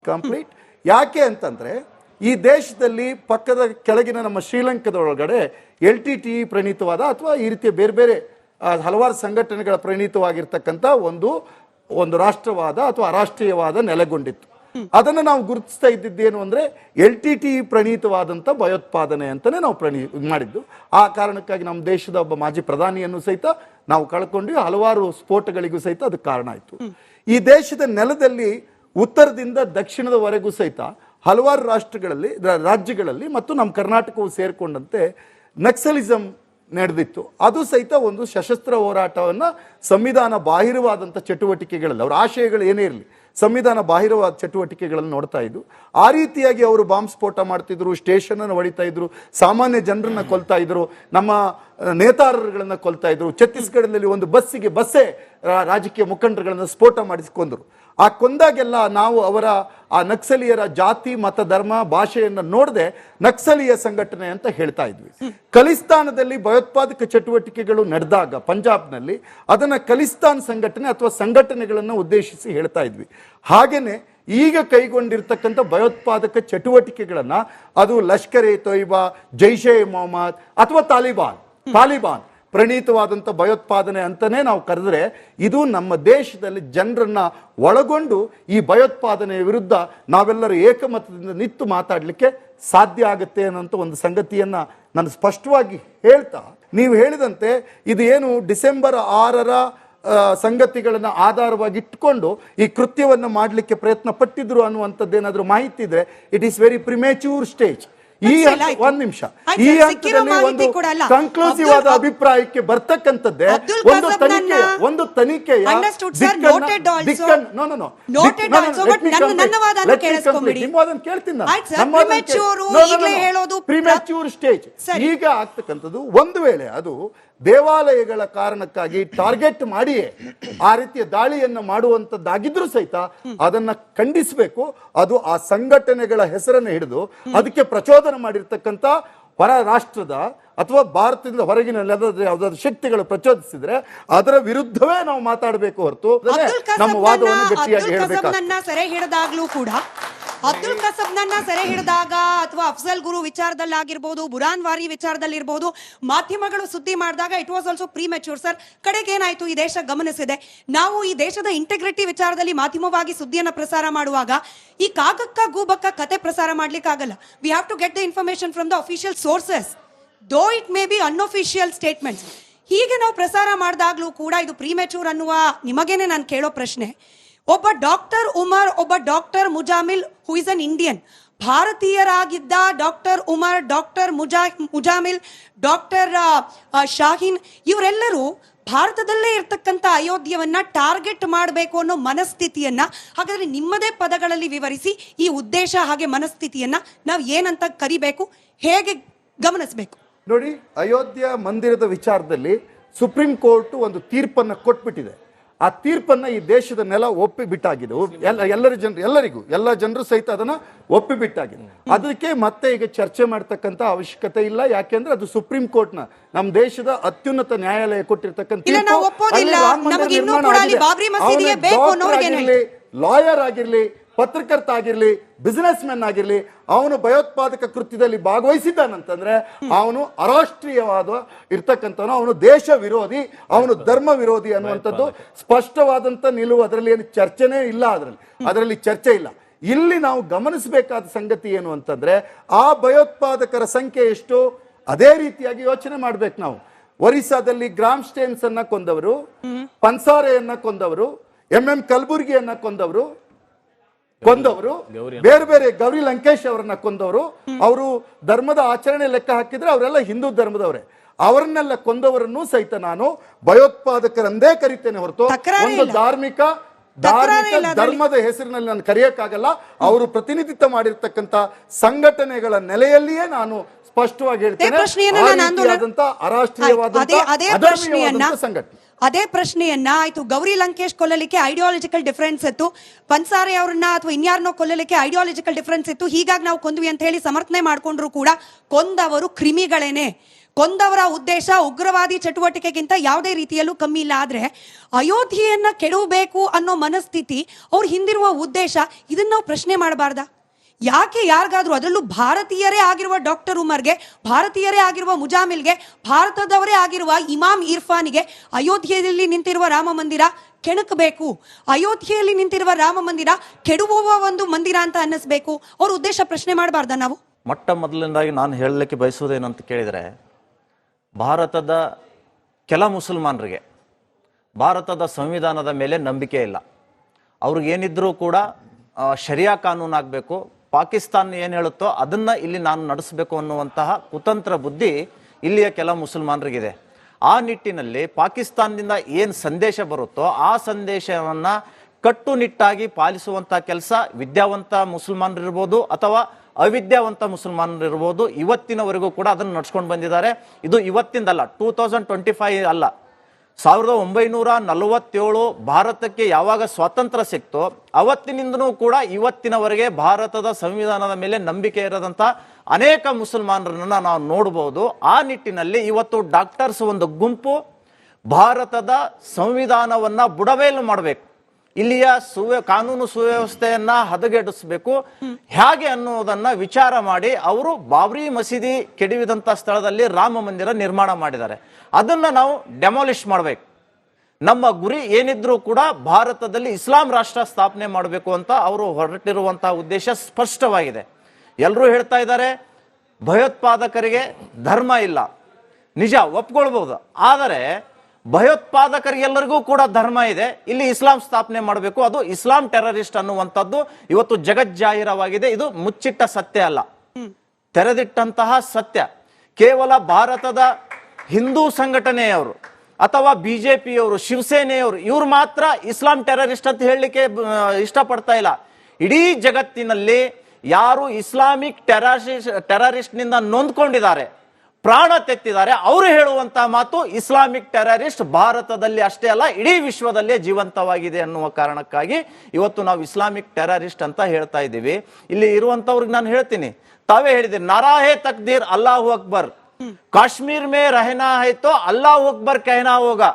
Complete. ಯಾಕೆ ಅಂತಂದ್ರೆ ಈ ದೇಶದಲ್ಲಿ ಪಕ್ಕದ ಕೆಳಗಿನ ನಮ್ಮ ಶ್ರೀಲಂಕಾದೊಳಗಡೆ LTTE ಪ್ರಣೀತವಾದ ಅಥವಾ ಈ ರೀತಿಯ ಬೇರೆ ಬೇರೆ ಹಲವಾರು ಸಂಘಟನೆಗಳ ಪ್ರಣೀತವಾಗಿರ್ತಕ್ಕಂಥ ಒಂದು ರಾಷ್ಟ್ರವಾದ ಅಥವಾ ಅರಾಷ್ಟ್ರೀಯವಾದ ನೆಲೆಗೊಂಡಿತ್ತು. ಅದನ್ನು ನಾವು ಗುರುತಿಸ್ತಾ ಇದ್ದಿದ್ದೇನು ಅಂದ್ರೆ LTTE ಪ್ರಣೀತವಾದಂಥ ಭಯೋತ್ಪಾದನೆ ಅಂತಾನೆ ನಾವು ಮಾಡಿದ್ದು. ಆ ಕಾರಣಕ್ಕಾಗಿ ನಮ್ಮ ದೇಶದ ಒಬ್ಬ ಮಾಜಿ ಪ್ರಧಾನಿಯನ್ನು ಸಹಿತ ನಾವು ಕಳ್ಕೊಂಡ್ವಿ. ಹಲವಾರು ಸ್ಫೋಟಗಳಿಗೂ ಸಹಿತ ಅದು ಕಾರಣ ಆಯಿತು. ಈ ದೇಶದ ನೆಲದಲ್ಲಿ ಉತ್ತರದಿಂದ ದಕ್ಷಿಣದವರೆಗೂ ಸಹಿತ ಹಲವಾರು ರಾಜ್ಯಗಳಲ್ಲಿ ಮತ್ತು ನಮ್ಮ ಕರ್ನಾಟಕವು ಸೇರಿಕೊಂಡಂತೆ ನಕ್ಸಲಿಸಂ ನಡೆದಿತ್ತು. ಅದು ಸಹಿತ ಒಂದು ಸಶಸ್ತ್ರ ಹೋರಾಟವನ್ನು ಸಂವಿಧಾನ ಬಾಹಿರವಾದಂಥ ಚಟುವಟಿಕೆಗಳಲ್ಲಿ ಅವರ ಆಶಯಗಳು ಏನೇ ಇರಲಿ ಸಂವಿಧಾನ ಬಾಹಿರವಾದ ಚಟುವಟಿಕೆಗಳನ್ನು ನೋಡ್ತಾ ಇದ್ದು. ಆ ರೀತಿಯಾಗಿ ಅವರು ಬಾಂಬ್ ಸ್ಫೋಟ ಮಾಡ್ತಿದ್ರು, ಸ್ಟೇಷನ್ ಅನ್ನು ಹೊಡಿತಾ ಇದ್ರು, ಸಾಮಾನ್ಯ ಜನರನ್ನ ಕೊಲ್ತಾ ಇದ್ರು, ನಮ್ಮ ನೇತಾರರುಗಳನ್ನ ಕೊಲ್ತಾ ಇದ್ರು. ಛತ್ತೀಸ್ಗಢದಲ್ಲಿ ಒಂದು ಬಸ್ಸೇ ರಾಜಕೀಯ ಮುಖಂಡರುಗಳನ್ನ ಸ್ಫೋಟ ಮಾಡಿಸಿಕೊಂಡ್ರು. ಆ ಕೊಂದಾಗೆಲ್ಲ ನಾವು ಅವರ ಆ ನಕ್ಸಲೀಯರ ಜಾತಿ ಮತ ಧರ್ಮ ಭಾಷೆಯನ್ನು ನೋಡದೆ ನಕ್ಸಲೀಯ ಸಂಘಟನೆ ಅಂತ ಹೇಳ್ತಾ ಇದ್ವಿ. ಖಲಿಸ್ತಾನದಲ್ಲಿ ಭಯೋತ್ಪಾದಕ ಚಟುವಟಿಕೆಗಳು ನಡೆದಾಗ ಪಂಜಾಬ್ನಲ್ಲಿ ಅದನ್ನ ಖಲಿಸ್ತಾನ್ ಸಂಘಟನೆ ಅಥವಾ ಸಂಘಟನೆಗಳನ್ನು ಉದ್ದೇಶಿಸಿ ಹೇಳ್ತಾ ಇದ್ವಿ. ಹಾಗೇನೆ ಈಗ ಕೈಗೊಂಡಿರ್ತಕ್ಕಂಥ ಭಯೋತ್ಪಾದಕ ಚಟುವಟಿಕೆಗಳನ್ನ ಅದು ಲಷ್ಕರ್ ಎ ತೊಯ್ಬಾ, ಜೈಷೆ ಮೊಹಮ್ಮದ್ ಅಥವಾ ತಾಲಿಬಾನ್ ಪ್ರಣೀತವಾದಂಥ ಭಯೋತ್ಪಾದನೆ ಅಂತಾನೆ ನಾವು ಕರೆದ್ರೆ ಇದು ನಮ್ಮ ದೇಶದಲ್ಲಿ ಜನರನ್ನ ಒಳಗೊಂಡು ಈ ಭಯೋತ್ಪಾದನೆಯ ವಿರುದ್ಧ ನಾವೆಲ್ಲರೂ ಏಕಮತದಿಂದ ನಿಂತು ಮಾತಾಡಲಿಕ್ಕೆ ಸಾಧ್ಯ ಆಗುತ್ತೆ ಅನ್ನೋಂಥ ಒಂದು ಸಂಗತಿಯನ್ನ ನಾನು ಸ್ಪಷ್ಟವಾಗಿ ಹೇಳ್ತಾ, ನೀವು ಹೇಳಿದಂತೆ ಇದು ಏನು ಡಿಸೆಂಬರ್ 6ರ ಸಂಗತಿಗಳನ್ನು ಆಧಾರವಾಗಿ ಇಟ್ಕೊಂಡು ಈ ಕೃತ್ಯವನ್ನು ಮಾಡಲಿಕ್ಕೆ ಪ್ರಯತ್ನ ಪಟ್ಟಿದ್ರು ಅನ್ನುವಂಥದ್ದೇನಾದ್ರೂ ಮಾಹಿತಿ ಇದ್ರೆ ಇಟ್ ಈಸ್ ವೆರಿ ಪ್ರಿಮೇಚ್ಯೂರ್ ಸ್ಟೇಜ್. ಒಂದ್ ನಿಮಿಷ, ಈ ಹಂತದಲ್ಲಿ ಒಂದು ಕನ್ಕ್ಲೂಸಿವ್ ಆದ ಅಭಿಪ್ರಾಯಕ್ಕೆ ಬರ್ತಕ್ಕಂಥದ್ದೇ ಒಂದು ತನಿಖೆಯ ಪ್ರಿಮ್ಯಾಚ್ಯೂರ್ ಸ್ಟೇಜ್ ಈಗ ಆಗ್ತಕ್ಕಂಥದ್ದು. ಒಂದು ವೇಳೆ ಅದು ದೇವಾಲಯಗಳ ಕಾರಣಕ್ಕಾಗಿ ಟಾರ್ಗೆಟ್ ಮಾಡಿಯೇ ಆ ರೀತಿಯ ದಾಳಿಯನ್ನು ಮಾಡುವಂತದ್ದಾಗಿದ್ರು ಸಹಿತ ಅದನ್ನ ಖಂಡಿಸಬೇಕು. ಅದು ಆ ಸಂಘಟನೆಗಳ ಹೆಸರನ್ನು ಹಿಡಿದು ಅದಕ್ಕೆ ಪ್ರಚೋದನೆ ಮಾಡಿರ್ತಕ್ಕಂಥ ಹೊರ ರಾಷ್ಟ್ರದ ಅಥವಾ ಭಾರತದಿಂದ ಹೊರಗಿನ ಯಾವುದಾದ್ರು ಶಕ್ತಿಗಳು ಪ್ರಚೋದಿಸಿದ್ರೆ ಅದರ ವಿರುದ್ಧವೇ ನಾವು ಮಾತಾಡಬೇಕು ಹೊರತು ನಮ್ಮ ವಾದವನ್ನು ಗಟ್ಟಿಯಾಗಿ ಹೇಳಬೇಕು. ಅಬ್ದುಲ್ ಕಸಬ್ನನ್ನ ಸೆರೆ ಹಿಡಿದಾಗ ಅಥವಾ ಅಫ್ಜಲ್ ಗುರು ವಿಚಾರದಲ್ಲಾಗಿರ್ಬೋದು, ಬುರಾನ್ ವಾರಿ ವಿಚಾರದಲ್ಲಿರ್ಬೋದು, ಮಾಧ್ಯಮಗಳು ಸುದ್ದಿ ಮಾಡಿದಾಗ it was also premature. Sir, ಕಡೆಗೆ ಏನಾಯ್ತು, ಈ ದೇಶ ಗಮನಿಸಿದೆ. ನಾವು ಈ ದೇಶದ ಇಂಟೆಗ್ರಿಟಿ ವಿಚಾರದಲ್ಲಿ ಮಾಧ್ಯಮವಾಗಿ ಸುದ್ದಿಯನ್ನು ಪ್ರಸಾರ ಮಾಡುವಾಗ ಈ ಕಾಗಕ್ಕ ಗೂಬಕ್ಕ ಕತೆ ಪ್ರಸಾರ ಮಾಡ್ಲಿಕ್ಕಾಗಲ್ಲ. We have to get the information from the official sources, though it may be unofficial statements. ಹೀಗೆ ನಾವು ಪ್ರಸಾರ ಮಾಡಿದಾಗ್ಲೂ ಕೂಡ ಇದು ಪ್ರೀಮೆಚ್ಯೂರ್ ಅನ್ನುವ ನಿಮಗೇನೆ ನಾನು ಕೇಳೋ ಪ್ರಶ್ನೆ. ಒಬ್ಬ ಡಾಕ್ಟರ್ ಉಮರ್, ಒಬ್ಬ doctor Muzammil who is an Indian, ಭಾರತೀಯರಾಗಿದ್ದ doctor Umar, doctor Muzammil, doctor Shaheen ಇವರೆಲ್ಲರೂ ಭಾರತದಲ್ಲೇ ಇರ್ತಕ್ಕಂಥ ಅಯೋಧ್ಯವನ್ನ ಟಾರ್ಗೆಟ್ ಮಾಡಬೇಕು ಅನ್ನೋ ಮನಸ್ಥಿತಿಯನ್ನ, ಹಾಗಾದ್ರೆ ನಿಮ್ಮದೇ ಪದಗಳಲ್ಲಿ ವಿವರಿಸಿ ಈ ಉದ್ದೇಶ ಹಾಗೆ ಮನಸ್ಥಿತಿಯನ್ನ ನಾವು ಏನಂತ ಕರಿಬೇಕು, ಹೇಗೆ ಗಮನಿಸಬೇಕು? ನೋಡಿ, ಅಯೋಧ್ಯ ಮಂದಿರದ ವಿಚಾರದಲ್ಲಿ ಸುಪ್ರೀಂ ಕೋರ್ಟ್ ಒಂದು ತೀರ್ಪನ್ನು ಕೊಟ್ಬಿಟ್ಟಿದೆ. ಆ ತೀರ್ಪನ್ನ ಈ ದೇಶದ ನೆಲ ಒಪ್ಪಿಬಿಟ್ಟಾಗಿದೆ. ಎಲ್ಲ ಜನರು ಸಹಿತ ಅದನ್ನ ಒಪ್ಪಿಬಿಟ್ಟಾಗಿದೆ. ಅದಕ್ಕೆ ಮತ್ತೆ ಈಗ ಚರ್ಚೆ ಮಾಡ್ತಕ್ಕಂಥ ಅವಶ್ಯಕತೆ ಇಲ್ಲ. ಯಾಕೆಂದ್ರೆ ಅದು ಸುಪ್ರೀಂ ಕೋರ್ಟ್ ನಮ್ಮ ದೇಶದ ಅತ್ಯುನ್ನತ ನ್ಯಾಯಾಲಯ ಕೊಟ್ಟಿರ್ತಕ್ಕಂಥ ಲಾಯರ್ ಆಗಿರ್ಲಿ, ಪತ್ರಕರ್ತ ಆಗಿರ್ಲಿ, ಬಿಸಿನೆಸ್ ಮೆನ್ ಆಗಿರ್ಲಿ, ಅವನು ಭಯೋತ್ಪಾದಕ ಕೃತ್ಯದಲ್ಲಿ ಭಾಗವಹಿಸಿದ್ದಾನಂತಂದ್ರೆ ಅವನು ಅರಾಷ್ಟ್ರೀಯವಾದ ಇರ್ತಕ್ಕಂಥವನು, ಅವನು ದೇಶ ವಿರೋಧಿ, ಅವನು ಧರ್ಮ ವಿರೋಧಿ ಅನ್ನುವಂಥದ್ದು ಸ್ಪಷ್ಟವಾದಂತ ನಿಲುವು. ಅದರಲ್ಲಿ ಏನು ಚರ್ಚೆನೇ ಇಲ್ಲ, ಅದರಲ್ಲಿ ಚರ್ಚೆ ಇಲ್ಲ. ಇಲ್ಲಿ ನಾವು ಗಮನಿಸಬೇಕಾದ ಸಂಗತಿ ಏನು ಅಂತಂದ್ರೆ ಆ ಭಯೋತ್ಪಾದಕರ ಸಂಖ್ಯೆ ಎಷ್ಟು, ಅದೇ ರೀತಿಯಾಗಿ ಯೋಚನೆ ಮಾಡ್ಬೇಕು ನಾವು. ಒರಿಸ್ಸಾದಲ್ಲಿ ಗ್ರಾಮ್ ಸ್ಟೇನ್ಸ್ ಅನ್ನ ಕೊಂದವರು, ಪನ್ಸಾರೆಯನ್ನ ಕೊಂದವರು, MM ಕಲಬುರ್ಗಿಯನ್ನ ಕೊಂದವರು, ಬೇರೆ ಬೇರೆ ಗೌರಿ ಲಂಕೇಶ್ ಅವರನ್ನ ಕೊಂದವರು, ಅವರು ಧರ್ಮದ ಆಚರಣೆ ಲೆಕ್ಕ ಹಾಕಿದ್ರೆ ಅವರೆಲ್ಲ ಹಿಂದೂ ಧರ್ಮದವರೇ. ಅವರನ್ನೆಲ್ಲ ಕೊಂದವರನ್ನು ಸಹಿತ ನಾನು ಭಯೋತ್ಪಾದಕರಂದೇ ಕರಿತೇನೆ ಹೊರತು ಒಂದು ಧಾರ್ಮಿಕ ಧರ್ಮದ ಹೆಸರಿನಲ್ಲಿ ನಾನು ಕರೆಯಕ್ಕಾಗಲ್ಲ. ಅವರು ಪ್ರತಿನಿಧಿತ್ವ ಮಾಡಿರ್ತಕ್ಕಂಥ ಸಂಘಟನೆಗಳ ನೆಲೆಯಲ್ಲಿಯೇ ನಾನು ಸ್ಪಷ್ಟವಾಗಿ ಹೇಳ್ತೇನೆ. ಅದೇ ಪ್ರಶ್ನೆಯನ್ನ ಆಯ್ತು, ಗೌರಿ ಲಂಕೇಶ್ ಕೊಲ್ಲಲಿಕ್ಕೆ ಐಡಿಯಾಲಜಿಕಲ್ ಡಿಫರೆನ್ಸ್ ಇತ್ತು, ಪನ್ಸಾರೆ ಅವ್ರನ್ನ ಅಥವಾ ಇನ್ಯಾರನ್ನೋ ಕೊಲ್ಲಲಿಕ್ಕೆ ಐಡಿಯಾಲಜಿಕಲ್ ಡಿಫರೆನ್ಸ್ ಇತ್ತು, ಹೀಗಾಗಿ ನಾವು ಕೊಂದ್ವಿ ಅಂತ ಹೇಳಿ ಸಮರ್ಥನೆ ಮಾಡ್ಕೊಂಡ್ರು ಕೂಡ ಕೊಂದವರು ಕ್ರಿಮಿಗಳೇನೆ. ಕೊಂದವರ ಉದ್ದೇಶ ಉಗ್ರವಾದಿ ಚಟುವಟಿಕೆಗಿಂತ ಯಾವುದೇ ರೀತಿಯಲ್ಲೂ ಕಮ್ಮಿ ಇಲ್ಲ. ಆದ್ರೆ ಅಯೋಧ್ಯೆಯನ್ನ ಕೆಡವಬೇಕು ಅನ್ನೋ ಮನಸ್ಥಿತಿ ಅವ್ರ ಹಿಂದಿರುವ ಉದ್ದೇಶ, ಇದನ್ನ ನಾವು ಪ್ರಶ್ನೆ ಮಾಡಬಾರ್ದಾ? ಯಾಕೆ ಯಾರಿಗಾದ್ರೂ, ಅದರಲ್ಲೂ ಭಾರತೀಯರೇ ಆಗಿರುವ ಡಾಕ್ಟರ್ ಉಮರ್ಗೆ, ಭಾರತೀಯರೇ ಆಗಿರುವ ಮುಜಾಮಿಲ್ಗೆ, ಭಾರತದವರೇ ಆಗಿರುವ ಇಮಾಮ್ ಇರ್ಫಾನಿಗೆ ಅಯೋಧ್ಯೆಯಲ್ಲಿ ನಿಂತಿರುವ ರಾಮ ಮಂದಿರ ಕೆಣಕಬೇಕು, ಅಯೋಧ್ಯೆಯಲ್ಲಿ ನಿಂತಿರುವ ರಾಮ ಮಂದಿರ ಕೆಡುವ ಒಂದು ಮಂದಿರ ಅಂತ ಅನ್ನಿಸ್ಬೇಕು, ಅವ್ರ ಉದ್ದೇಶ ಪ್ರಶ್ನೆ ಮಾಡಬಾರ್ದ ನಾವು? ಮೊಟ್ಟ ಮೊದಲನೇದಾಗಿ ನಾನು ಹೇಳಲಿಕ್ಕೆ ಬಯಸುವುದೇನಂತ ಕೇಳಿದರೆ, ಭಾರತದ ಕೆಲ ಮುಸಲ್ಮಾನರಿಗೆ ಭಾರತದ ಸಂವಿಧಾನದ ಮೇಲೆ ನಂಬಿಕೆ ಇಲ್ಲ. ಅವ್ರಿಗೇನಿದ್ರೂ ಕೂಡ ಶರಿಯಾ ಕಾನೂನು ಆಗಬೇಕು, ಪಾಕಿಸ್ತಾನ ಏನು ಹೇಳುತ್ತೋ ಅದನ್ನು ಇಲ್ಲಿ ನಾನು ನಡೆಸಬೇಕು ಅನ್ನುವಂತಹ ಕುತಂತ್ರ ಬುದ್ಧಿ ಇಲ್ಲಿಯ ಕೆಲ ಮುಸಲ್ಮಾನರಿಗಿದೆ. ಆ ನಿಟ್ಟಿನಲ್ಲಿ ಪಾಕಿಸ್ತಾನದಿಂದ ಏನು ಸಂದೇಶ ಬರುತ್ತೋ ಆ ಸಂದೇಶವನ್ನು ಕಟ್ಟುನಿಟ್ಟಾಗಿ ಪಾಲಿಸುವಂಥ ಕೆಲಸ ವಿದ್ಯಾವಂತ ಮುಸಲ್ಮಾನರಿರ್ಬೋದು ಅಥವಾ ಅವಿದ್ಯಾವಂತ ಮುಸಲ್ಮಾನರಿರ್ಬೋದು ಇವತ್ತಿನವರೆಗೂ ಕೂಡ ಅದನ್ನು ನಡ್ಸ್ಕೊಂಡು ಬಂದಿದ್ದಾರೆ. ಇದು ಇವತ್ತಿಂದಲ್ಲ, 2025 ಅಲ್ಲ, 1947 ಭಾರತಕ್ಕೆ ಯಾವಾಗ ಸ್ವಾತಂತ್ರ್ಯ ಸಿಕ್ತೋ ಅವತ್ತಿನಿಂದನೂ ಕೂಡ ಇವತ್ತಿನವರೆಗೆ ಭಾರತದ ಸಂವಿಧಾನದ ಮೇಲೆ ನಂಬಿಕೆ ಇರದಂಥ ಅನೇಕ ಮುಸಲ್ಮಾನರನ್ನ ನಾವು ನೋಡಬಹುದು. ಆ ನಿಟ್ಟಿನಲ್ಲಿ ಇವತ್ತು ಡಾಕ್ಟರ್ಸ್ ಒಂದು ಗುಂಪು ಭಾರತದ ಸಂವಿಧಾನವನ್ನ ಬುಡಮೇಲು ಮಾಡಬೇಕು, ಇಲ್ಲಿಯ ಕಾನೂನು ಸುವ್ಯವಸ್ಥೆಯನ್ನ ಹದಗೆಡಿಸಬೇಕು ಹೇಗೆ ಅನ್ನೋದನ್ನ ವಿಚಾರ ಮಾಡಿ ಅವರು ಬಾಬ್ರಿ ಮಸೀದಿ ಕೆಡವಿದಂತ ಸ್ಥಳದಲ್ಲಿ ರಾಮ ಮಂದಿರ ನಿರ್ಮಾಣ ಮಾಡಿದ್ದಾರೆ. ಅದನ್ನ ನಾವು ಡೆಮಾಲಿಷ್ ಮಾಡಬೇಕು. ನಮ್ಮ ಗುರಿ ಏನಿದ್ರೂ ಕೂಡ ಭಾರತದಲ್ಲಿ ಇಸ್ಲಾಂ ರಾಷ್ಟ್ರ ಸ್ಥಾಪನೆ ಮಾಡಬೇಕು ಅಂತ ಅವರು ಹೊರಟಿರುವಂತಹ ಉದ್ದೇಶ ಸ್ಪಷ್ಟವಾಗಿದೆ. ಎಲ್ಲರೂ ಹೇಳ್ತಾ ಇದ್ದಾರೆ ಭಯೋತ್ಪಾದಕರಿಗೆ ಧರ್ಮ ಇಲ್ಲ, ನಿಜ ಒಪ್ಕೊಳ್ಬಹುದು. ಆದರೆ ಭಯೋತ್ಪಾದಕರಿಗೆಲ್ಲರಿಗೂ ಕೂಡ ಧರ್ಮ ಇದೆ. ಇಲ್ಲಿ ಇಸ್ಲಾಂ ಸ್ಥಾಪನೆ ಮಾಡಬೇಕು, ಅದು ಇಸ್ಲಾಂ ಟೆರರಿಸ್ಟ್ ಅನ್ನುವಂಥದ್ದು ಇವತ್ತು ಜಗಜ್ಜಾಹಿರವಾಗಿದೆ. ಇದು ಮುಚ್ಚಿಟ್ಟ ಸತ್ಯ ಅಲ್ಲ, ತೆರೆದಿಟ್ಟಂತಹ ಸತ್ಯ. ಕೇವಲ ಭಾರತದ ಹಿಂದೂ ಸಂಘಟನೆಯವರು ಅಥವಾ ಬಿಜೆಪಿಯವರು, ಶಿವಸೇನೆಯವರು ಇವ್ರು ಮಾತ್ರ ಇಸ್ಲಾಂ ಟೆರರಿಸ್ಟ್ ಅಂತ ಹೇಳಲಿಕ್ಕೆ ಇಷ್ಟಪಡ್ತಾ ಇಲ್ಲ. ಇಡೀ ಜಗತ್ತಿನಲ್ಲಿ ಯಾರು ಇಸ್ಲಾಮಿಕ್ ಟೆರರಿಸ್ಟ್ ನಿಂದ ನೊಂದ್ಕೊಂಡಿದ್ದಾರೆ, ಪ್ರಾಣ ತೆತ್ತಿದ್ದಾರೆ, ಅವರು ಹೇಳುವಂತ ಮಾತು ಇಸ್ಲಾಮಿಕ್ ಟೆರರಿಸ್ಟ್ ಭಾರತದಲ್ಲಿ ಅಷ್ಟೇ ಅಲ್ಲ ಇಡೀ ವಿಶ್ವದಲ್ಲೇ ಜೀವಂತವಾಗಿದೆ ಅನ್ನುವ ಕಾರಣಕ್ಕಾಗಿ ಇವತ್ತು ನಾವು ಇಸ್ಲಾಮಿಕ್ ಟೆರರಿಸ್ಟ್ ಅಂತ ಹೇಳ್ತಾ ಇದ್ದೀವಿ. ಇಲ್ಲಿ ಇರುವಂತವ್ರಿಗೆ ನಾನು ಹೇಳ್ತೀನಿ, ತಾವೇ ಹೇಳಿದಿರಿ ನಾರಾ ಹೇ ತಕ್ದೀರ್ ಅಲ್ಲಾಹು ಅಕ್ಬರ್, ಕಾಶ್ಮೀರ್ ಮೇ ರಹನಾ ಹೈ ತೋ ಅಲ್ಲಾಹು ಅಕ್ಬರ್ कहना होगा,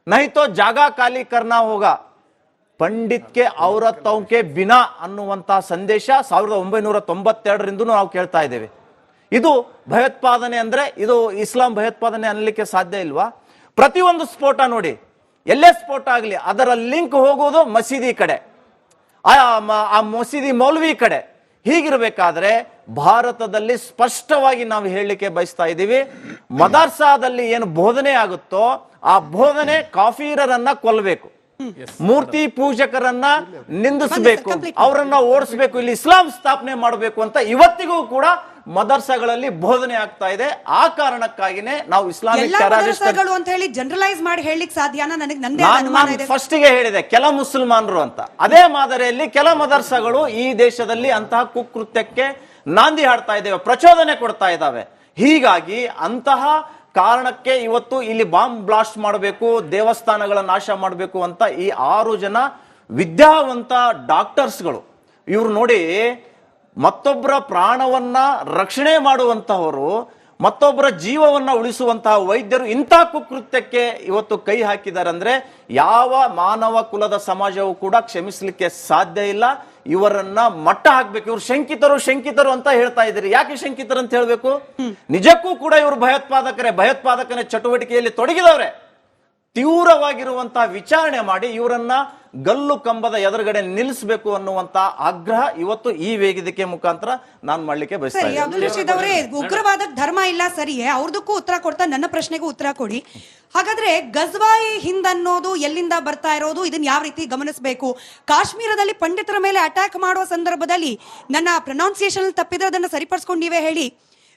नहीं तो ಜಾಗ ಖಾಲಿ करना होगा, ಪಂಡಿತ್ಗೆ ಔರತೌಕೆ ಬಿನಾ ಅನ್ನುವಂತಹ ಸಂದೇಶ 1992ರಿಂದ ನಾವು ಕೇಳ್ತಾ ಇದ್ದೇವೆ. ಇದು ಭಯೋತ್ಪಾದನೆ ಅಂದ್ರೆ ಇದು ಇಸ್ಲಾಂ ಭಯೋತ್ಪಾದನೆ ಅನ್ನಲಿಕ್ಕೆ ಸಾಧ್ಯ ಇಲ್ವಾ? ಪ್ರತಿಯೊಂದು ಸ್ಫೋಟ ನೋಡಿ, ಎಲ್ಲೇ ಸ್ಫೋಟ ಆಗಲಿ ಅದರ ಲಿಂಕ್ ಹೋಗುವುದು ಮಸೀದಿ ಕಡೆ, ಆ ಮಸೀದಿ ಮೌಲ್ವಿ ಕಡೆ. ಹೀಗಿರಬೇಕಾದ್ರೆ ಭಾರತದಲ್ಲಿ ಸ್ಪಷ್ಟವಾಗಿ ನಾವು ಹೇಳಲಿಕ್ಕೆ ಬಯಸ್ತಾ ಇದ್ದೀವಿ, ಮದರ್ಸಾದಲ್ಲಿ ಏನು ಬೋಧನೆ ಆಗುತ್ತೋ ಆ ಬೋಧನೆ ಕಾಫೀರರನ್ನ ಕೊಲ್ಲಬೇಕು, ಮೂರ್ತಿ ಪೂಜಕರನ್ನ ನಿಂದಿಸಬೇಕು, ಅವರನ್ನ ಓಡಿಸಬೇಕು, ಇಲ್ಲಿ ಇಸ್ಲಾಂ ಸ್ಥಾಪನೆ ಮಾಡಬೇಕು ಅಂತ ಇವತ್ತಿಗೂ ಕೂಡ ಮದರ್ಸಗಳಲ್ಲಿ ಬೋಧನೆ ಆಗ್ತಾ ಇದೆ. ಆ ಕಾರಣಕ್ಕಾಗಿನೇ ನಾವು ಇಸ್ಲಾಮಿಕ್ ಟೆರರಿಸ್ಟ್ ಅಂತ ಹೇಳಿ ಜನರಲೈಸ್ ಮಾಡಿ ಹೇಳಲಿಕ್ಕೆ ಸಾಧ್ಯನಾ? ನಾನು ಫಸ್ಟ್ ಗೆ ಹೇಳಿದೆ ಕೆಲ ಮುಸಲ್ಮಾನರು ಅಂತ. ಅದೇ ಮಾದರಿಯಲ್ಲಿ ಕೆಲ ಮದರ್ಸಗಳು ಈ ದೇಶದಲ್ಲಿ ಅಂತಹ ಕುಕೃತ್ಯಕ್ಕೆ ನಾಂದಿ ಹಾಡ್ತಾ ಇದ್ದೇವೆ, ಪ್ರಚೋದನೆ ಕೊಡ್ತಾ ಇದ್ದಾವೆ. ಹೀಗಾಗಿ ಅಂತಹ ಕಾರಣಕ್ಕೆ ಇವತ್ತು ಇಲ್ಲಿ ಬಾಂಬ್ ಬ್ಲಾಸ್ಟ್ ಮಾಡಬೇಕು, ದೇವಸ್ಥಾನಗಳ ನಾಶ ಮಾಡಬೇಕು ಅಂತ ಈ 6 ಜನ ವಿದ್ಯಾವಂತ ಡಾಕ್ಟರ್ಸ್ಗಳು, ಇವ್ರು ನೋಡಿ ಮತ್ತೊಬ್ಬರ ಪ್ರಾಣವನ್ನ ರಕ್ಷಣೆ ಮಾಡುವಂತಹವರು, ಮತ್ತೊಬ್ಬರ ಜೀವವನ್ನ ಉಳಿಸುವಂತಹ ವೈದ್ಯರು ಇಂಥ ಕುಕೃತ್ಯಕ್ಕೆ ಇವತ್ತು ಕೈ ಹಾಕಿದ್ದಾರೆ ಅಂದ್ರೆ ಯಾವ ಮಾನವ ಕುಲದ ಸಮಾಜವೂ ಕೂಡ ಕ್ಷಮಿಸಲಿಕ್ಕೆ ಸಾಧ್ಯ ಇಲ್ಲ. ಇವರನ್ನ ಮಟ್ಟ ಹಾಕ್ಬೇಕು. ಇವ್ರು ಶಂಕಿತರು ಅಂತ ಹೇಳ್ತಾ ಇದ್ದೀರಿ, ಯಾಕೆ ಶಂಕಿತರು ಅಂತ ಹೇಳ್ಬೇಕು? ನಿಜಕ್ಕೂ ಕೂಡ ಇವರು ಭಯೋತ್ಪಾದಕನ ಚಟುವಟಿಕೆಯಲ್ಲಿ ತೊಡಗಿದವ್ರೆ. ತೀವ್ರವಾಗಿರುವಂತಹ ವಿಚಾರಣೆ ಮಾಡಿ ಇವರನ್ನ ಗಲ್ಲು ಕಂಬದ ಎದುರುಗಡೆ ನಿಲ್ಲಿಸಬೇಕು ಅನ್ನುವಂತ ಆಗ್ರಹ ಇವತ್ತು ಈ ವೇದಿಕೆ ಮುಖಾಂತರ ನಾನು ಮಾಡ್ಲಿಕ್ಕೆ ಬಯಸ್ತೇನೆ. ಉಗ್ರವಾದಕ್ಕೆ ಧರ್ಮ ಇಲ್ಲ ಸರಿಯೇ, ಅವ್ರದಕ್ಕೂ ಉತ್ತರ ಕೊಡ್ತಾ ನನ್ನ ಪ್ರಶ್ನೆಗೂ ಉತ್ತರ ಕೊಡಿ. ಹಾಗಾದ್ರೆ ಗಜ್ವಾಯಿ ಹಿಂದ್ ಅನ್ನೋದು ಎಲ್ಲಿಂದ ಬರ್ತಾ ಇರೋದು, ಇದನ್ನ ಯಾವ ರೀತಿ ಗಮನಿಸಬೇಕು? ಕಾಶ್ಮೀರದಲ್ಲಿ ಪಂಡಿತರ ಮೇಲೆ ಅಟ್ಯಾಕ್ ಮಾಡುವ ಸಂದರ್ಭದಲ್ಲಿ ನನ್ನ ಪ್ರೊನೌನ್ಸಿಯೇಷನ್ ತಪ್ಪಿದ್ರೆ ಅದನ್ನ ಸರಿಪಡಿಸ್ಕೊಂಡು ನೀವೇ ಹೇಳಿ.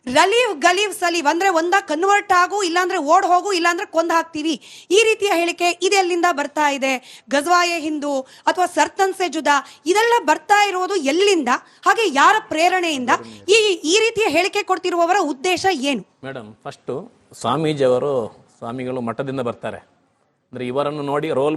ರಲೀವ್ ಗಲೀವ್ ಸಲೀವ್ ಅಂದ್ರೆ ಒಂದ ಕನ್ವರ್ಟ್ ಆಗು, ಇಲ್ಲಾಂದ್ರೆ ಓಡ್ ಹೋಗು, ಇಲ್ಲಾಂದ್ರೆ ಕೊಂದ್ ಹಾಕ್ತೀವಿ, ಈ ರೀತಿಯ ಹೇಳಿಕೆ ಇದೆಲ್ಲಿಂದ ಬರ್ತಾ ಇದೆ? ಗಜ್ವಾಯೆ ಹಿಂದೂ ಅಥವಾ ಸರ್ತನ್ ಸೆ ಜುದಾ ಇದೆಲ್ಲ ಬರ್ತಾ ಇರೋದು ಎಲ್ಲಿಂದ? ಹಾಗೆ ಯಾರ ಪ್ರೇರಣೆಯಿಂದ ಈ ರೀತಿಯ ಹೇಳಿಕೆ ಕೊಡ್ತಿರುವವರ ಉದ್ದೇಶ ಏನು? ಮೇಡಮ್, ಫಸ್ಟ್ ಸ್ವಾಮಿಗಳು ಮಠದಿಂದ ಬರ್ತಾರೆ ಅಂದ್ರೆ ಇವರನ್ನು ನೋಡಿ ರೋಲ್